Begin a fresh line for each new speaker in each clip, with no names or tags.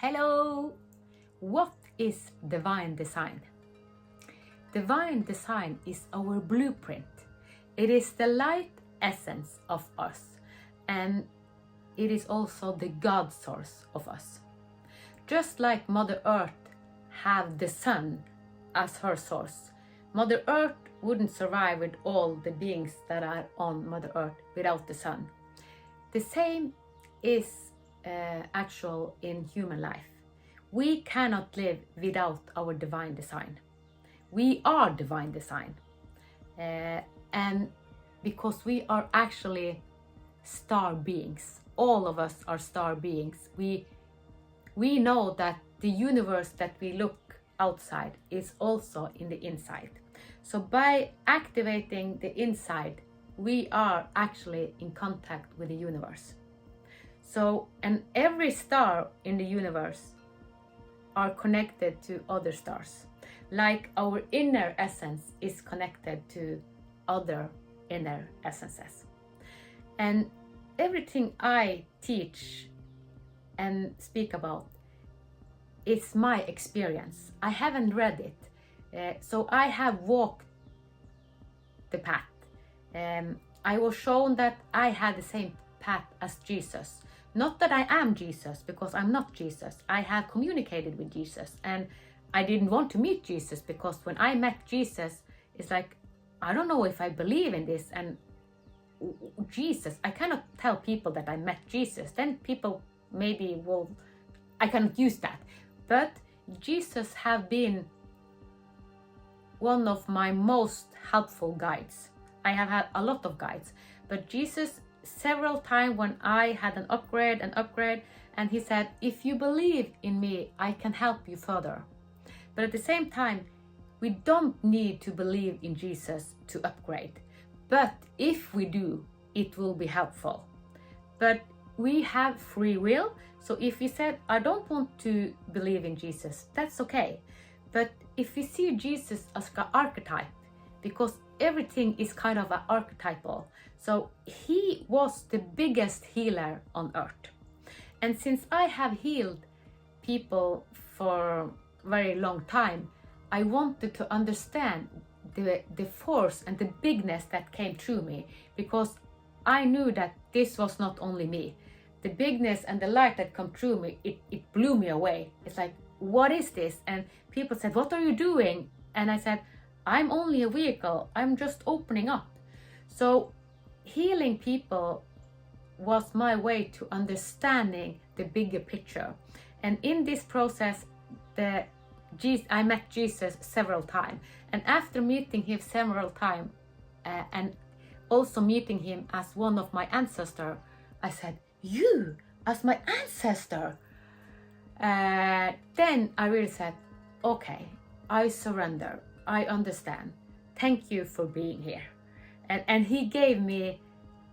Hello! What is divine design? Divine design is our blueprint. It is the light essence of us, and it is also the God source of us. Just like Mother Earth have the sun as her source, Mother Earth wouldn't survive with all the beings that are on Mother Earth without the sun. The same is actual in human life. We cannot live without our divine design. We are divine design. And because we are actually star beings, all of us are star beings, we know that the universe that we look outside is also in the inside. So by activating the inside, we are actually in contact with the universe. So, and every star in the universe are connected to other stars. Like our inner essence is connected to other inner essences. And everything I teach and speak about is my experience. I haven't read it. So I have walked the path. I was shown that I had the same path as Jesus. Not that I am Jesus, because I'm not Jesus. I have communicated with Jesus, and I didn't want to meet Jesus, because when I met Jesus, it's like, I don't know if I believe in this, and Jesus, I cannot tell people that I met Jesus. Then people maybe will, I cannot use that. But Jesus have been one of my most helpful guides. I have had a lot of guides, but Jesus several times when I had an upgrade, and he said, if you believe in me, I can help you further. But at the same time, we don't need to believe in Jesus to upgrade. But if we do, it will be helpful. But we have free will. So if we said, I don't want to believe in Jesus, that's okay. But if we see Jesus as an archetype, because everything is kind of archetypal. So he was the biggest healer on earth. And since I have healed people for a very long time, I wanted to understand the force and the bigness that came through me, because I knew that this was not only me. The bigness and the light that come through me, it blew me away. It's like, what is this? And people said, what are you doing? And I said, I'm only a vehicle. I'm just opening up. So healing people was my way to understanding the bigger picture. And in this process, I met Jesus several times. And after meeting him several times, and also meeting him as one of my ancestors, I said, you as my ancestor? Then I really said, okay, I surrender. I understand. Thank you for being here. And he gave me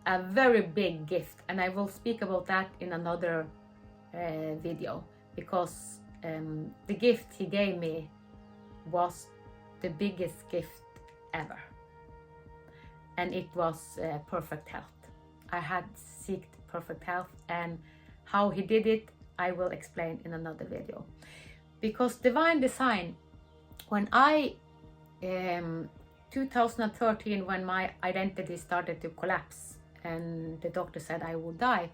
a very big gift, and I will speak about that in another video, because the gift he gave me was the biggest gift ever, and it was perfect health. I had sought perfect health, and how he did it I will explain in another video. Because divine design, when I 2013, when my identity started to collapse and the doctor said I would die,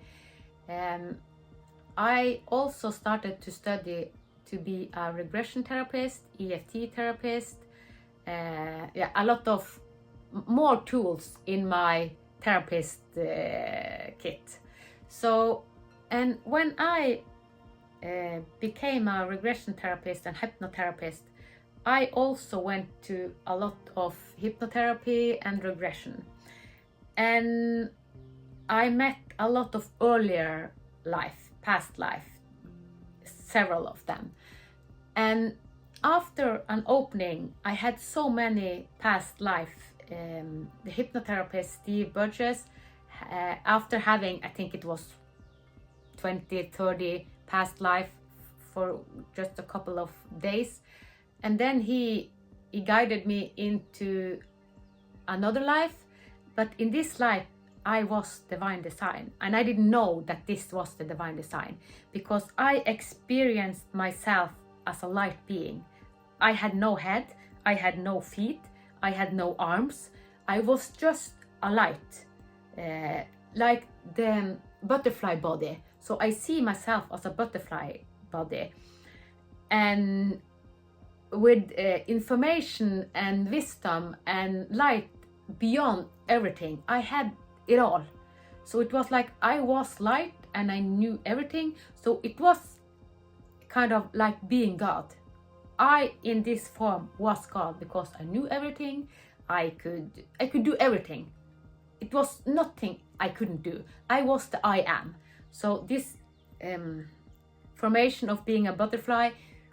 I also started to study to be a regression therapist, EFT therapist, a lot of more tools in my therapist kit. So, and when I became a regression therapist and hypnotherapist, I also went to a lot of hypnotherapy and regression. And I met a lot of earlier life, past life, several of them. And after an opening, I had so many past life. The hypnotherapist Steve Burgess, after having, I think it was 20, 30 past life for just a couple of days, and then he guided me into another life. But in this life, I was divine design, and I didn't know that this was the divine design, because I experienced myself as a light being. I had no head, I had no feet, I had no arms. I was just a light, like the butterfly body. So I see myself as a butterfly body, and with information and wisdom and light beyond everything. I had it all. So it was like I was light and I knew everything. So it was kind of like being God. I, in this form, was God because I knew everything. I could do everything. It was nothing I couldn't do. I was the I am. So this formation of being a butterfly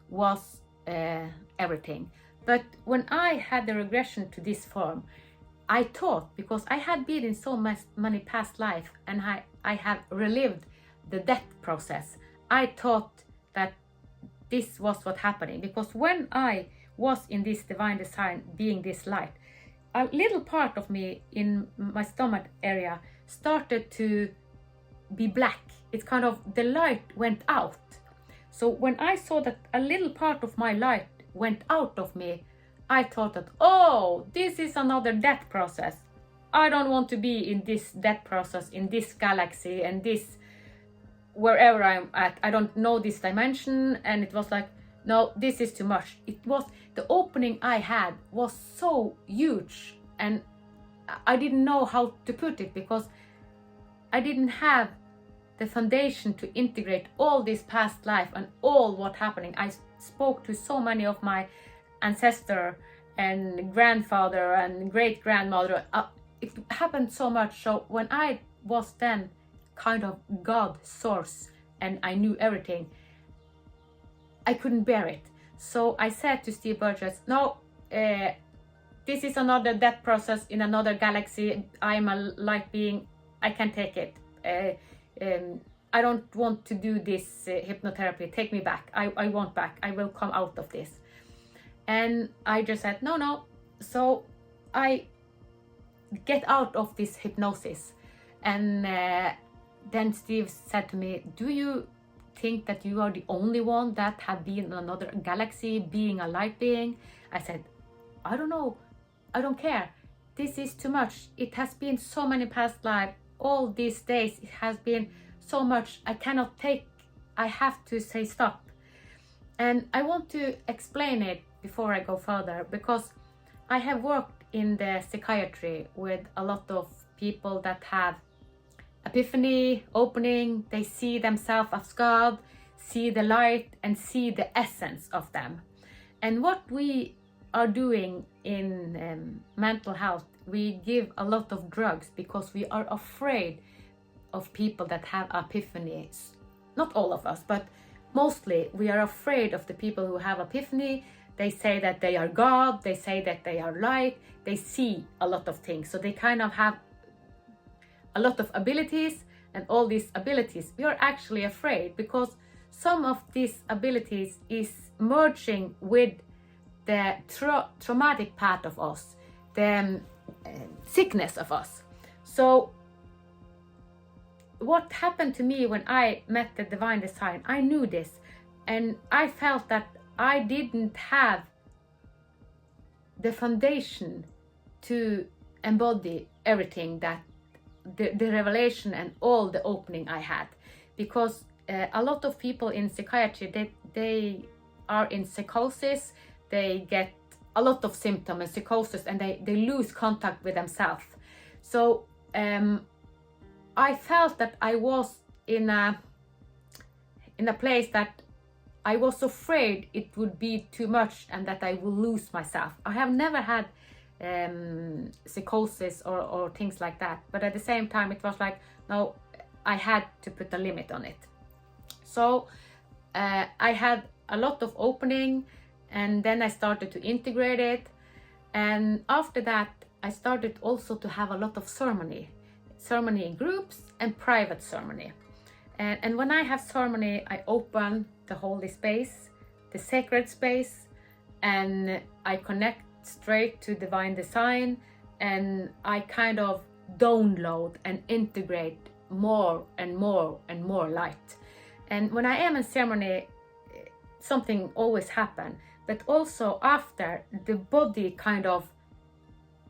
was everything. But when I had the regression to this form, I thought, because I had been in so many past lives and I have relived the death process, I thought that this was what happening. Because when I was in this divine design, being this light, a little part of me in my stomach area started to be black. It's kind of, the light went out. So when I saw that a little part of my light went out of me, I thought that, oh, this is another death process. I don't want to be in this death process, in this galaxy, and this, wherever I'm at. I don't know this dimension. And it was like, no, this is too much. It was, the opening I had was so huge, and I didn't know how to put it, because I didn't have the foundation to integrate all this past life and all what happening. I spoke to so many of my ancestor and grandfather and great grandmother. It happened so much. So when I was then kind of God source and I knew everything, I couldn't bear it. So I said to Steve Burgess, no, this is another death process in another galaxy. I'm a light being. I can't take it. I don't want to do this hypnotherapy. Take me back. I want back. I will come out of this. And I just said, no. So I get out of this hypnosis. And then Steve said to me, do you think that you are the only one that have been in another galaxy being a light being? I said, I don't know. I don't care. This is too much. It has been so many past lives. All these days it has been so much. I cannot take. I have to say stop. And I want to explain it before I go further, because I have worked in the psychiatry with a lot of people that have epiphany, opening. They see themselves as God, see the light, and see the essence of them. And what we are doing in mental health, we give a lot of drugs because we are afraid of people that have epiphanies. Not all of us, but mostly we are afraid of the people who have epiphany. They say that they are God, they say that they are light, they see a lot of things. So they kind of have a lot of abilities, and all these abilities, we are actually afraid because some of these abilities is merging with the traumatic part of us, the sickness of us. So what happened to me when I met the divine design, I knew this, and I felt that I didn't have the foundation to embody everything that the revelation and all the opening I had, because a lot of people in psychiatry, they are in psychosis, they get a lot of symptoms and psychosis, and they lose contact with themselves. So I felt that I was in a place that I was afraid it would be too much and that I will lose myself. I have never had psychosis or things like that, but at the same time it was like, no, I had to put a limit on it. So I had a lot of opening, and then I started to integrate it, and after that I started also to have a lot of ceremony in groups and private ceremony. And when I have ceremony, I open the holy space, the sacred space, and I connect straight to divine design, and I kind of download and integrate more and more and more light. And when I am in ceremony, something always happens, but also after, the body kind of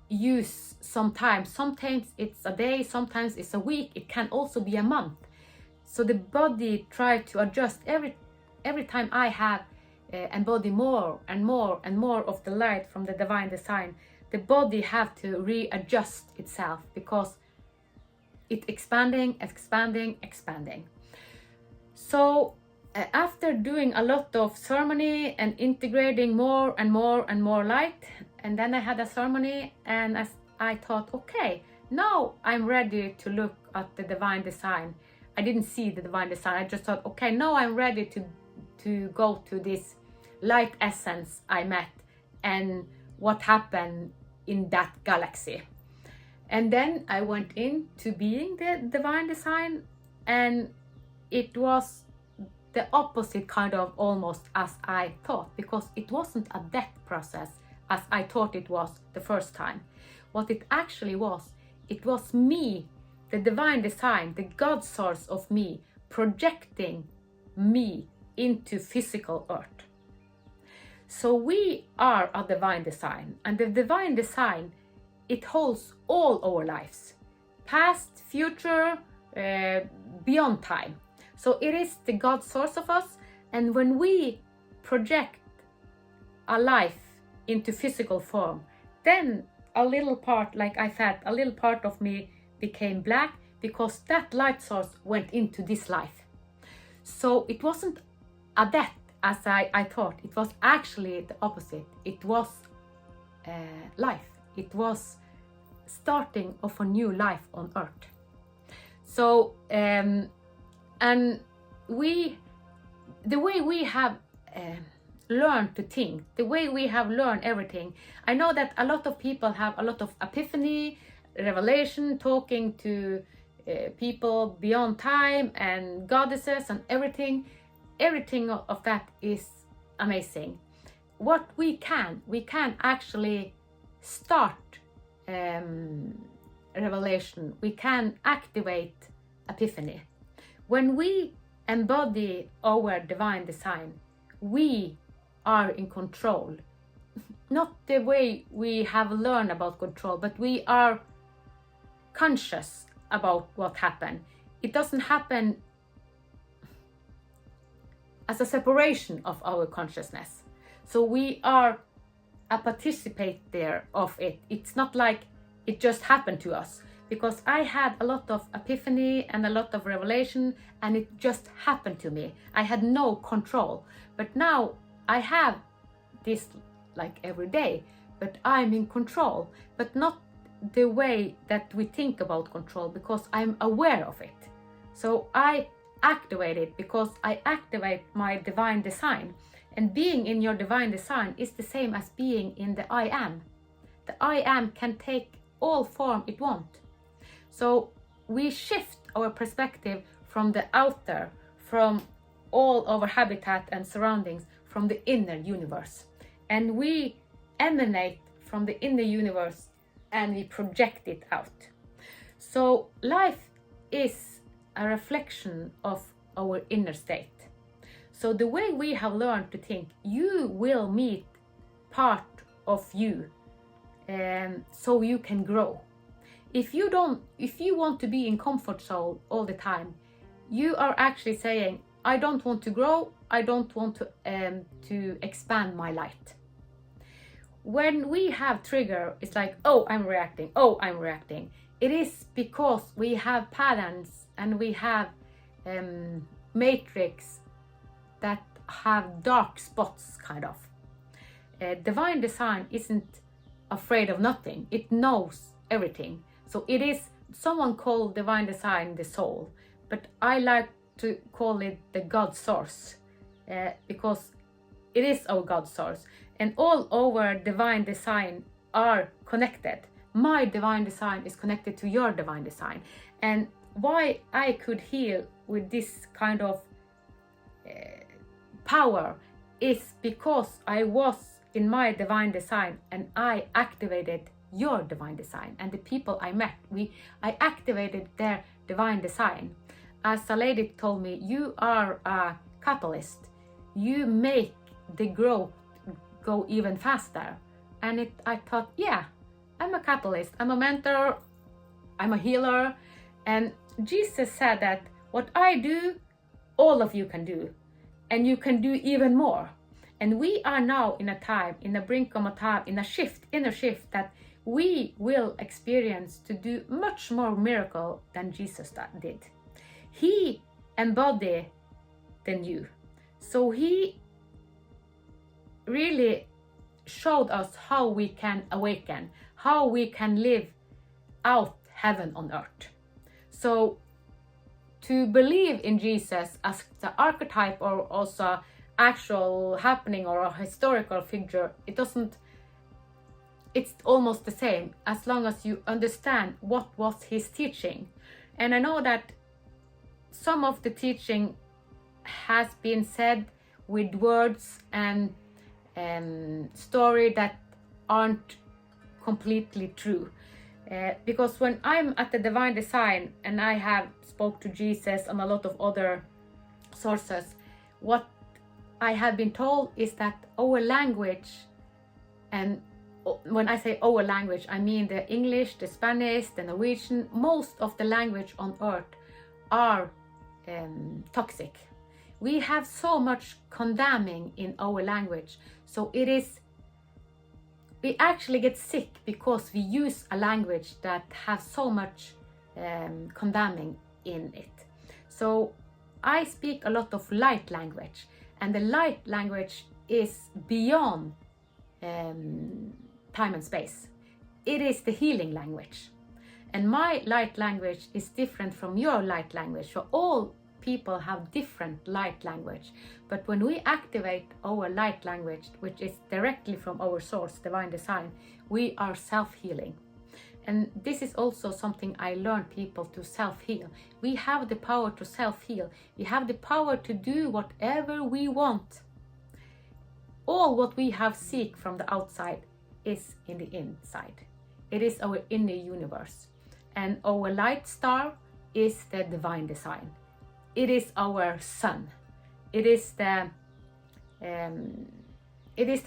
use some time. Sometimes it's a day, sometimes it's a week, it can also be a month. So the body try to adjust every time I have embody more and more and more of the light from the divine design. The body have to readjust itself because it's expanding. So after doing a lot of ceremony and integrating more and more and more light, and then I had a ceremony, and as I thought, okay, now I'm ready to look at the divine design. I didn't see the divine design. I just thought, okay, now I'm ready to go to this light essence I met and what happened in that galaxy. And then I went into being the divine design, and it was the opposite kind of almost as I thought, because it wasn't a death process as I thought it was the first time. What it actually was, it was me, the divine design, the God source of me, projecting me into physical earth. So we are a divine design, and the divine design, it holds all our lives, past, future, beyond time. So it is the God source of us, and when we project a life into physical form, then a little part, like I felt, a little part of me became black because that light source went into this life. So it wasn't a death as I thought. It was actually the opposite. It was life. It was starting of a new life on earth. So and the way we have learned to think, the way we have learned everything, I know that a lot of people have a lot of epiphany, revelation, talking to people beyond time and goddesses and everything of that is amazing. What we can actually start revelation. We can activate epiphany. When we embody our divine design, we are in control. Not the way we have learned about control, but we are conscious about what happened. It doesn't happen as a separation of our consciousness. So we are a participator of it. It's not like it just happened to us, because I had a lot of epiphany and a lot of revelation, and it just happened to me. I had no control. But now I have this like every day, but I'm in control, but not the way that we think about control, because I'm aware of it. So I activate it because I activate my divine design. And being in your divine design is the same as being in the I am. The I am can take all form it wants. So we shift our perspective from the outer, from all our habitat and surroundings, from the inner universe. And we emanate from the inner universe and we project it out. So life is a reflection of our inner state. So the way we have learned to think, you will meet part of you, so you can grow. If you want to be in comfort zone all the time, you are actually saying, I don't want to grow, I don't want to expand my light. When we have trigger, it's like, oh, I'm reacting. It is because we have patterns and we have matrix that have dark spots, kind of. Divine design isn't afraid of nothing. It knows everything. So it is, someone called divine design the soul, but I like to call it the God source, because it is our God source. And all our divine design are connected. My divine design is connected to your divine design. And why I could heal with this kind of power is because I was in my divine design and I activated your divine design. And the people I met, I activated their divine design. As a lady told me, you are a catalyst. You make the growth go even faster. And I thought, yeah, I'm a catalyst. I'm a mentor. I'm a healer. And Jesus said that what I do, all of you can do. And you can do even more. And we are now in a time, in the brink of a time, in a shift, inner shift, that we will experience to do much more miracle than Jesus did. He embodied the new. So he really showed us how we can awaken, how we can live out heaven on earth. So to believe in Jesus as the archetype or also actual happening or a historical figure, it's almost the same as long as you understand what was his teaching. And I know that some of the teaching has been said with words and story that aren't completely true. Because when I'm at the divine design and I have spoke to Jesus and a lot of other sources, what I have been told is that our language, and when I say our language, I mean the English, the Spanish, the Norwegian, most of the language on earth are toxic. We have so much condemning in our language. So we actually get sick because we use a language that has so much condemning in it. So I speak a lot of light language, and the light language is beyond time and space. It is the healing language. And my light language is different from your light language. So all people have different light language. But when we activate our light language, which is directly from our source, divine design, we are self-healing. And this is also something I learned people to self-heal. We have the power to self-heal. We have the power to do whatever we want. All what we have seek from the outside is in the inside. It is our inner universe. And our light star is the divine design. It is our sun. It is the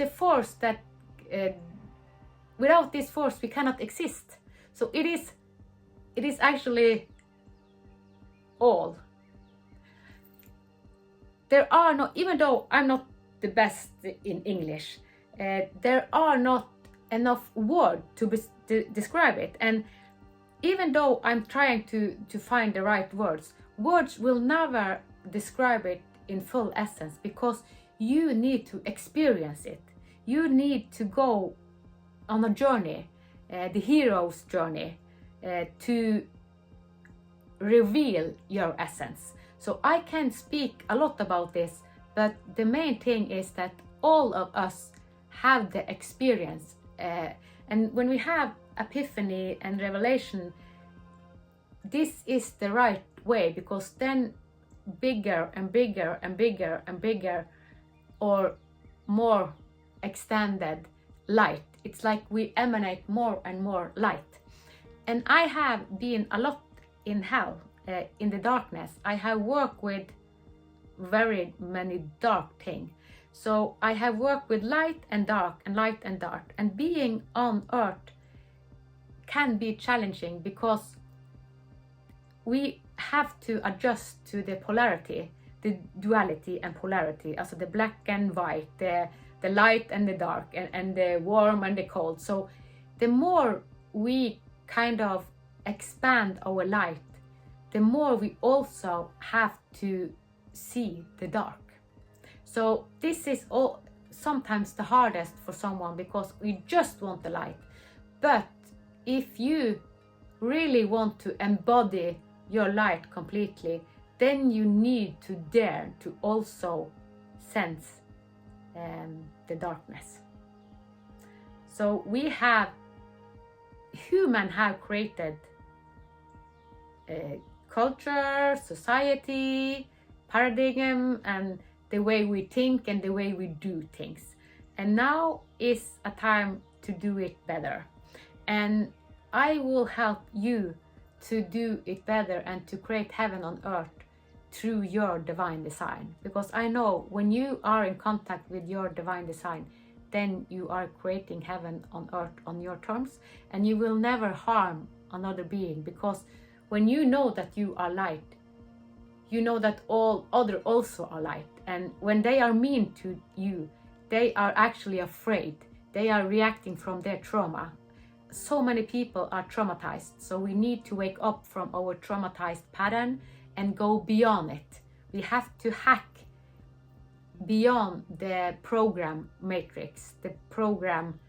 force that without this force we cannot exist. So it is actually all. There are no, even though I'm not the best in English, there are not enough words to describe it. And even though I'm trying to find the right words will never describe it in full essence, because you need to experience it. You need to go on a journey, the hero's journey, to reveal your essence. So I can speak a lot about this, but the main thing is that all of us have the experience. And when we have epiphany and revelation, this is the right way, because then bigger and bigger and bigger and bigger, or more extended light. It's like we emanate more and more light. And I have been a lot in hell, in the darkness. I have worked with very many dark things. So I have worked with light and dark and light and dark. And being on earth can be challenging because we have to adjust to the polarity, the duality and polarity, also the black and white, the light and the dark, and the warm and the cold. So the more we kind of expand our light, the more we also have to see the dark. So this is all sometimes the hardest for someone, because we just want the light. But if you really want to embody your light completely, then you need to dare to also sense the darkness. So humans have created culture, society, paradigm, and the way we think and the way we do things. And now is a time to do it better. And I will help you to do it better and to create heaven on earth through your divine design. Because I know when you are in contact with your divine design, then you are creating heaven on earth on your terms, and you will never harm another being. Because when you know that you are light, you know that all other also are light. And when they are mean to you, they are actually afraid. They are reacting from their trauma. So many people are traumatized, so we need to wake up from our traumatized pattern and go beyond it. We have to hack beyond the program matrix, the program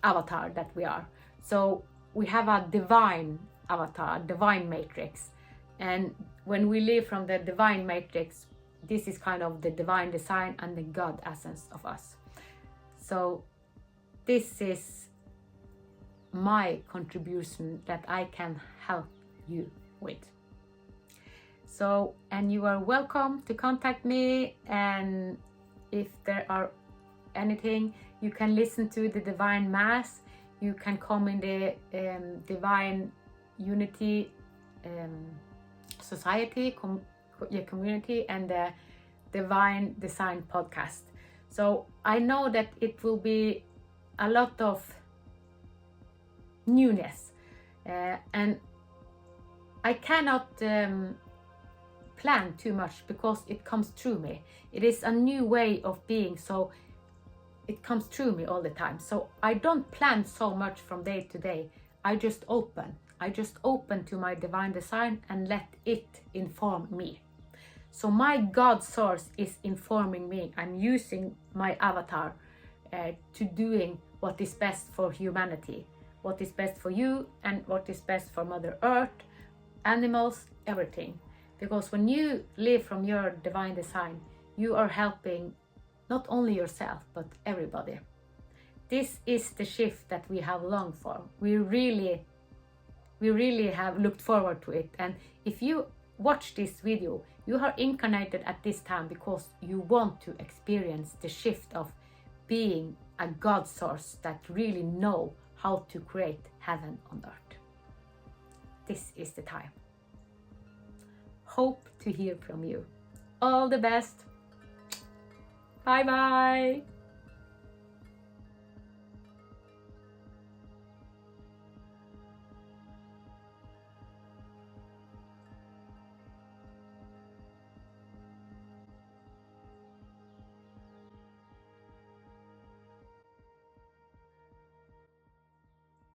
avatar that we are. So we have a divine avatar, divine matrix. And when we live from the divine matrix, this is kind of the divine design and the God essence of us. So this is my contribution that I can help you with. So, and you are welcome to contact me, and if there are anything, you can listen to the Divine Mass, you can come in the Divine Unity Society, community, and the Divine Design podcast. So I know that it will be a lot of newness, and I cannot plan too much because it comes through me. It is a new way of being, so it comes through me all the time. So I don't plan so much from day to day. I just open to my divine design and let it inform me. So my God source is informing me. I'm using my avatar to doing what is best for humanity, what is best for you, and what is best for Mother Earth, animals, everything. Because when you live from your divine design, you are helping not only yourself, but everybody. This is the shift that we have longed for. We really have looked forward to it. And if you watch this video, you are incarnated at this time because you want to experience the shift of being a God source that really know how to create heaven on earth. This is the time. Hope to hear from you. All the best. Bye bye.